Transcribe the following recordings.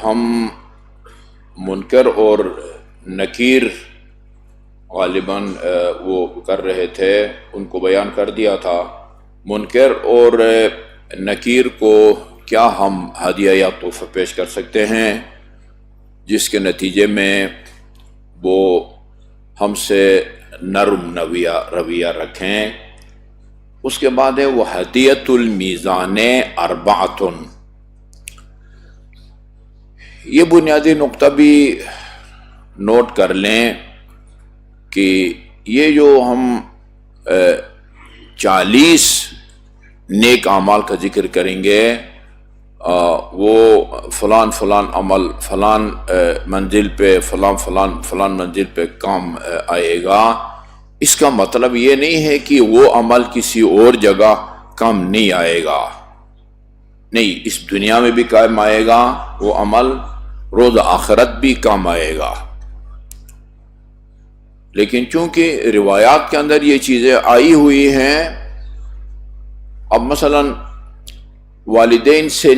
ہم منکر اور نکیر غالباً وہ کر رہے تھے، ان کو بیان کر دیا تھا۔ منکر اور نکیر کو کیا ہم ہدیہ یا تحفہ پیش کر سکتے ہیں جس کے نتیجے میں وہ ہم سے نرم رویہ رکھیں؟ اس کے بعد ہے وہ ہدیۃ المیزان اربعۃ۔ یہ بنیادی نقطہ بھی نوٹ کر لیں کہ یہ جو ہم 40 نیک اعمال کا ذکر کریں گے، وہ فلان عمل فلان منزل پہ فلان منزل پہ کام آئے گا، اس کا مطلب یہ نہیں ہے کہ وہ عمل کسی اور جگہ کام نہیں آئے گا۔ نہیں، اس دنیا میں بھی کام آئے گا وہ عمل، روز آخرت بھی کام آئے گا۔ لیکن چونکہ روایات کے اندر یہ چیزیں آئی ہوئی ہیں، اب مثلا والدین سے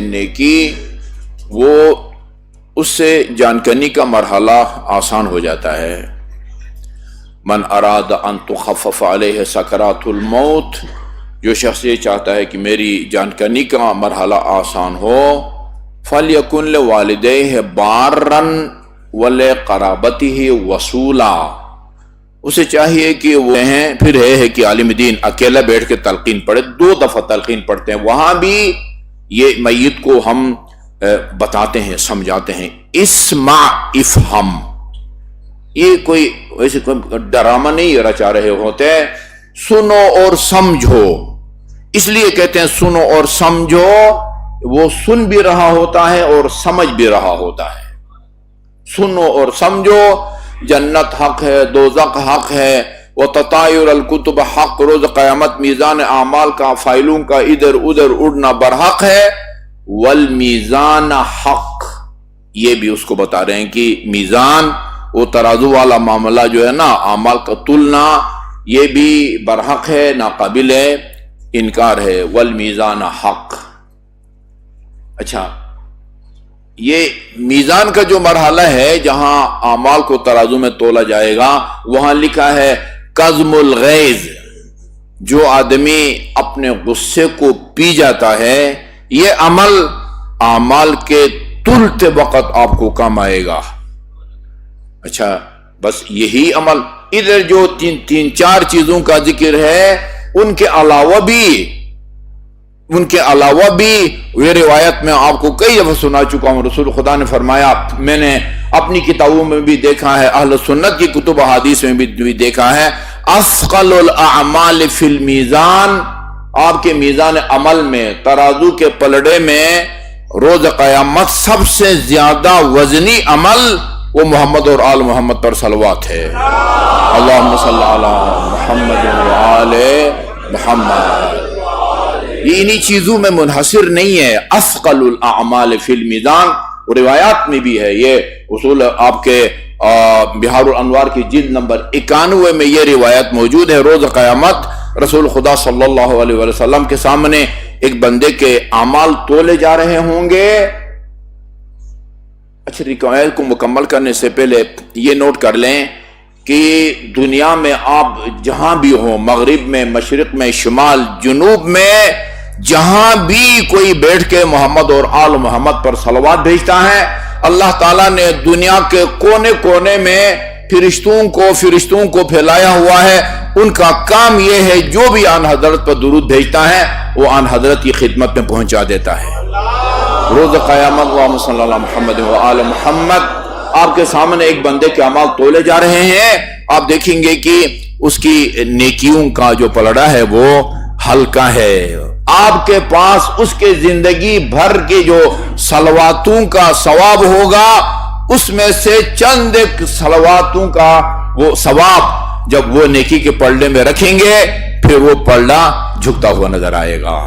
نیکی وہ اس سے جانکنی کا مرحلہ آسان ہو جاتا ہے۔ من اراد ان تخفف علیہ سکرات الموت، جو شخص یہ چاہتا ہے کہ میری جانکنی کا مرحلہ آسان ہو، فَلْيَكُنْ لِوَالِدَيْهِ بَارًّا وَلِقَرَابَتِهِ وَصُولًا، اسے چاہیے کہ وہ پھر ہے کہ عالم دین اکیلا بیٹھ کے تلقین پڑھے، 2 دفعہ تلقین پڑھتے ہیں، وہاں بھی یہ میت کو ہم بتاتے ہیں، سمجھاتے ہیں۔ اسمع افہم، یہ کوئی ویسے کوئی ڈرامہ نہیں رچا رہے ہوتے، سنو اور سمجھو۔ اس لیے کہتے ہیں سنو اور سمجھو، وہ سن بھی رہا ہوتا ہے اور سمجھ بھی رہا ہوتا ہے۔ سنو اور سمجھو، جنت حق ہے، دوزخ حق ہے، وتطایر الکتب حق، روز قیامت میزان اعمال کا فائلوں کا ادھر ادھر اڑنا برحق ہے، والمیزان حق، یہ بھی اس کو بتا رہے ہیں کہ میزان، وہ ترازو والا معاملہ جو ہے نا، اعمال کا تلنا، یہ بھی برحق ہے، ناقابل انکار ہے، والمیزان حق۔ اچھا، یہ میزان کا جو مرحلہ ہے جہاں اعمال کو ترازو میں تولا جائے گا، وہاں لکھا ہے کظم الغیظ، جو آدمی اپنے غصے کو پی جاتا ہے، یہ عمل اعمال کے تلتے وقت آپ کو کام آئے گا۔ اچھا، بس یہی عمل، ادھر جو تین چار چیزوں کا ذکر ہے، ان کے علاوہ بھی یہ روایت میں آپ کو کئی دفعہ سنا چکا ہوں، رسول خدا نے فرمایا، میں نے اپنی کتابوں میں بھی دیکھا ہے، اہل سنت کی کتب احادیث میں بھی دیکھا ہے، اثقل الاعمال فی المیزان، آپ کے میزان عمل میں، ترازو کے پلڑے میں روز قیامت سب سے زیادہ وزنی عمل وہ محمد اور آل محمد پر صلوات ہے۔ اللہم صلی علی محمد وآل محمد۔ یہ انہی چیزوں میں منحصر نہیں ہے، اثقل الاعمال فی المیزان، روایات میں بھی ہے یہ اصول، آپ کے بہار الانوار کی جلد نمبر 91 میں یہ روایت موجود ہے۔ روز قیامت رسول خدا صلی اللہ علیہ وسلم کے سامنے ایک بندے کے اعمال تولے جا رہے ہوں گے۔ اچھا، روایت کو مکمل کرنے سے پہلے یہ نوٹ کر لیں کہ دنیا میں آپ جہاں بھی ہوں، مغرب میں، مشرق میں، شمال، جنوب میں، جہاں بھی کوئی بیٹھ کے محمد اور آل محمد پر صلوات بھیجتا ہے، اللہ تعالیٰ نے دنیا کے کونے کونے میں فرشتوں کو پھیلایا ہوا ہے۔ ان کا کام یہ ہے جو بھی آن حضرت پر درود بھیجتا ہے وہ آن حضرت کی خدمت میں پہنچا دیتا ہے۔ روز قیامت اللہم صلی اللہ محمد و آل محمد، آپ کے سامنے ایک بندے کے اعمال تولے جا رہے ہیں، آپ دیکھیں گے کہ اس کی نیکیوں کا جو پلڑا ہے وہ ہلکا ہے۔ آپ کے پاس اس کے زندگی بھر کے جو صلواتوں کا ثواب ہوگا، اس میں سے چند ایک صلواتوں کا وہ ثواب جب وہ نیکی کے پلڑے میں رکھیں گے، پھر وہ پلڑا جھکتا ہوا نظر آئے گا۔